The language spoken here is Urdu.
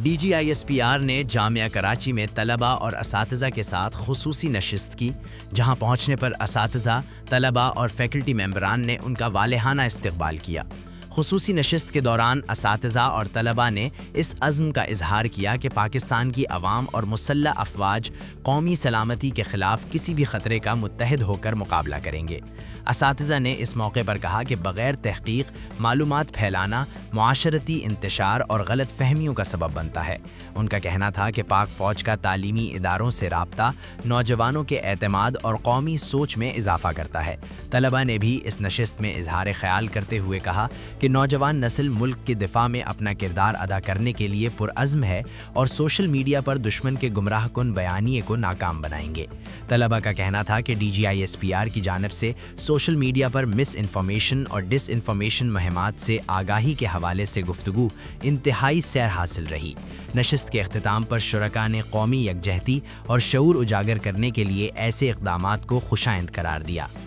DGISPR نے جامعہ کراچی میں طلباء اور اساتذہ کے ساتھ خصوصی نشست کی، جہاں پہنچنے پر اساتذہ، طلباء اور فیکلٹی ممبران نے ان کا والہانہ استقبال کیا۔ خصوصی نشست کے دوران اساتذہ اور طلباء نے اس عزم کا اظہار کیا کہ پاکستان کی عوام اور مسلح افواج قومی سلامتی کے خلاف کسی بھی خطرے کا متحد ہو کر مقابلہ کریں گے۔ اساتذہ نے اس موقع پر کہا کہ بغیر تحقیق معلومات پھیلانا معاشرتی انتشار اور غلط فہمیوں کا سبب بنتا ہے۔ ان کا کہنا تھا کہ پاک فوج کا تعلیمی اداروں سے رابطہ نوجوانوں کے اعتماد اور قومی سوچ میں اضافہ کرتا ہے۔ طلباء نے بھی اس نشست میں اظہار خیال کرتے ہوئے کہا کہ نوجوان نسل ملک کے دفاع میں اپنا کردار ادا کرنے کے لیے پرعزم ہے اور سوشل میڈیا پر دشمن کے گمراہ کن بیانیے کو ناکام بنائیں گے۔ طلباء کا کہنا تھا کہ DGISPR کی جانب سے سوشل میڈیا پر مس انفارمیشن اور ڈس انفارمیشن مہمات سے آگاہی کے حوالے سے گفتگو انتہائی سیر حاصل رہی۔ نشست کے اختتام پر شرکاء نے قومی یکجہتی اور شعور اجاگر کرنے کے لیے ایسے اقدامات کو خوشائند قرار دیا۔